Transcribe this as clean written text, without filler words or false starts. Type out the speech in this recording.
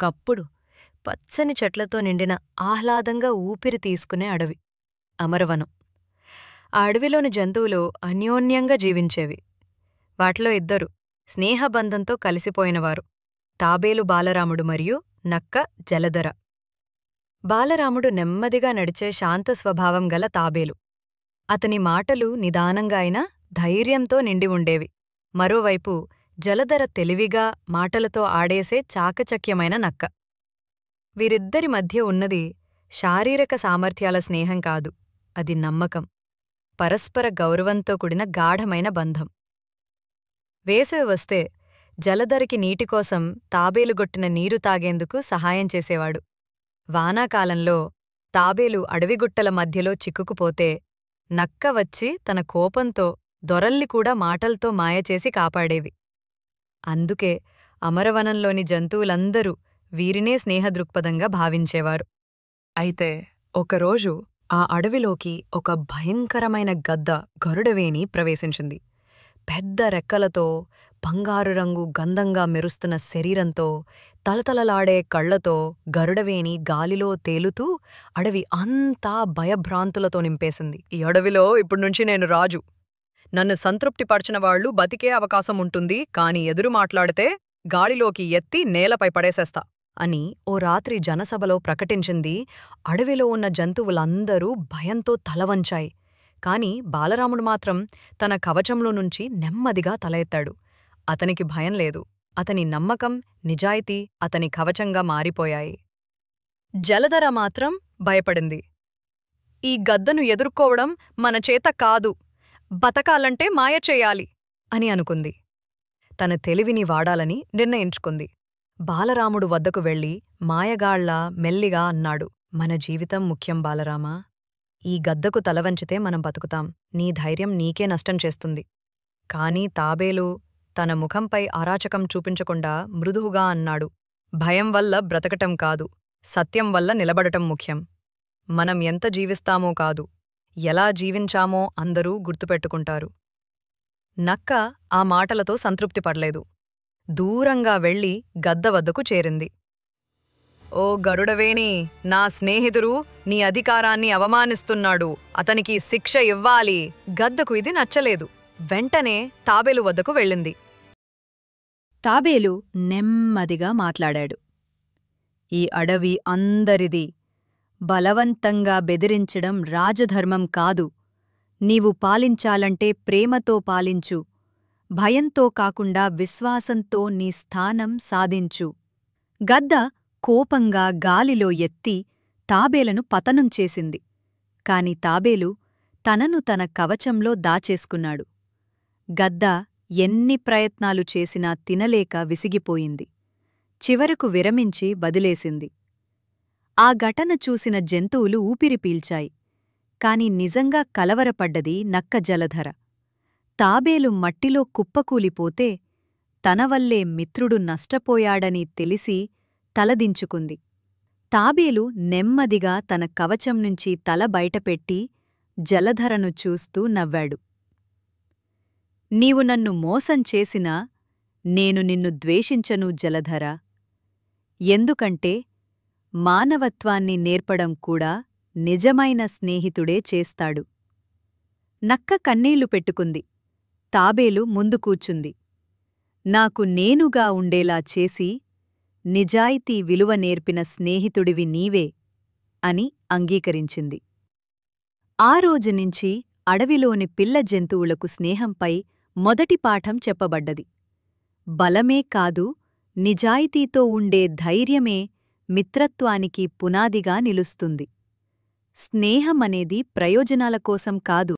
ఒకప్పుడు పచ్చని చెట్లతో నిండిన ఆహ్లాదంగా ఊపిరి తీసుకునే అడవి అమరవనం. ఆ అడవిలోని జంతువులు అన్యోన్యంగా జీవించేవి. వాటిలో ఇద్దరు స్నేహబంధంతో కలిసిపోయినవారు: తాబేలు బాలరాముడు మరియు నక్క జలధర. బాలరాముడు నెమ్మదిగా నడిచే శాంత స్వభావం గల తాబేలు. అతని మాటలు నిదానంగా అయినా ధైర్యంతో నిండి ఉండేవి. మరోవైపు జలధర తెలివిగా మాటలతో ఆడేసే చాకచక్యమైన నక్క. వీరిద్దరి మధ్య ఉన్నది శారీరక సామర్థ్యాల స్నేహం కాదు, అది నమ్మకం, పరస్పర గౌరవంతో కూడిన గాఢమైన బంధం. వేసవి వస్తే జలధరకి నీటికోసం తాబేలుగొట్టిన నీరు తాగేందుకు సహాయం చేసేవాడు. వానాకాలంలో తాబేలు అడవిగుట్టల మధ్యలో చిక్కుకుపోతే నక్క వచ్చి తన కోపంతో దొరల్లికూడా మాటల్తో మాయచేసి కాపాడేవి. అందుకే అమరవనంలోని జంతువులందరూ వీరినే స్నేహదృక్పథంగా భావించేవారు. అయితే ఒకరోజు ఆ అడవిలోకి ఒక భయంకరమైన గద్ద గరుడవేణి ప్రవేశించింది. పెద్ద రెక్కలతో, బంగారు రంగు గంధంగా మెరుస్తున్న శరీరంతో, తలతలలాడే కళ్లతో గరుడవేణి గాలిలో తేలుతూ అడవి అంతా భయభ్రాంతులతో నింపేసింది. ఈ అడవిలో ఇప్పుడ్నుంచి నేను రాజు. నన్ను సంతృప్తిపరచినవాళ్లు బతికే అవకాశం ఉంటుంది, కాని ఎదురు మాట్లాడితే గాలిలోకి ఎత్తి నేలపై పడేసేస్తా అని ఓ రాత్రి జనసభలో ప్రకటించింది. అడవిలో ఉన్న జంతువులందరూ భయంతో తలవంచాయి. కాని బాలరాముడు మాత్రం తన కవచంలో నుంచి నెమ్మదిగా తల ఎత్తాడు. అతనికి భయం లేదు. అతని నమ్మకం, నిజాయితీ అతని కవచంగా మారిపోయాయి. జలధర మాత్రం భయపడింది. ఈ గద్దను ఎదుర్కోవడం మన చేత కాదు, బతకాలంటే మాయ చెయ్యాలి అని అనుకుంది. తన తెలివిని వాడాలని నిర్ణయించుకుంది. బాలరాముడు వద్దకు వెళ్లి మాయగాళ్లా మెల్లిగా అన్నాడు: మన జీవితం ముఖ్యం బాలరామా. ఈ గద్దకు తలవంచితే మనం బతుకుతాం. నీ ధైర్యం నీకే నష్టం చేస్తుంది. కాని తాబేలు తన ముఖంపై అరాచకం చూపించకుండా మృదువుగా అన్నాడు: భయం వల్ల బ్రతకటం కాదు, సత్యం వల్ల నిలబడటం ముఖ్యం. మనం ఎంత జీవిస్తామో కాదు, ఎలా జీవించామో అందరూ గుర్తుపెట్టుకుంటారు. నక్క ఆ మాటలతో సంతృప్తిపడలేదు. దూరంగా వెళ్లి గద్ద వద్దకు చేరింది. ఓ గరుడవేణి, నా స్నేహితుడు నీ అధికారాన్ని అవమానిస్తున్నాడు, అతనికి శిక్ష ఇవ్వాలి. గద్దకు ఇది నచ్చలేదు. వెంటనే తాబేలు వద్దకు వెళ్ళింది. తాబేలు నెమ్మదిగా మాట్లాడాడు: ఈ అడవి అందరిది. బలవంతంగా బెదిరించడం రాజధర్మం కాదు. నీవు పాలించాలంటే ప్రేమతో పాలించు. భయంతో కాకుండా విశ్వాసంతో నీ స్థానం సాధించు. గద్ద కోపంగా గాలిలో ఎత్తి తాబేలను పతనం చేసింది. కాని తాబేలు తనను తన కవచంలో దాచేసుకున్నాడు. గద్ద ఎన్ని ప్రయత్నాలు చేసినా తినలేక విసిగిపోయింది. చివరకు విరమించి వదిలేసింది. ఆ ఘటన చూసిన జంతువులు ఊపిరి పీల్చాయి. కాని నిజంగా కలవరపడ్డది నక్క జలధర. తాబేలు మట్టిలో కుప్పకూలిపోతే తనవల్లే మిత్రుడు నష్టపోయాడని తెలిసి తలదించుకుంది. తాబేలు నెమ్మదిగా తన కవచం నుంచి తల బయటపెట్టి జలధరను చూస్తూ నవ్వాడు: నీవు నన్ను మోసం చేసినా నేను నిన్ను ద్వేషించను జలధర. ఎందుకంటే మానవత్వాన్ని నేర్పడం కూడా నిజమైన స్నేహితుడే చేస్తాడు. నక్క కన్నీళ్లు పెట్టుకుంది. తాబేలు ముందు కూర్చుంది. నాకు నేనుగా ఉండేలా చేసి నిజాయితీ విలువ నేర్పిన స్నేహితుడివి నీవే అని అంగీకరించింది. ఆ రోజునుంచి అడవిలోని పిల్ల జంతువులకు స్నేహంపై మొదటి పాఠం చెప్పబడ్డది. బలమే కాదు, నిజాయితీతో ఉండే ధైర్యమే మిత్రత్వానికి పునాదిగా నిలుస్తుంది. స్నేహమనేది ప్రయోజనాల కోసం కాదు,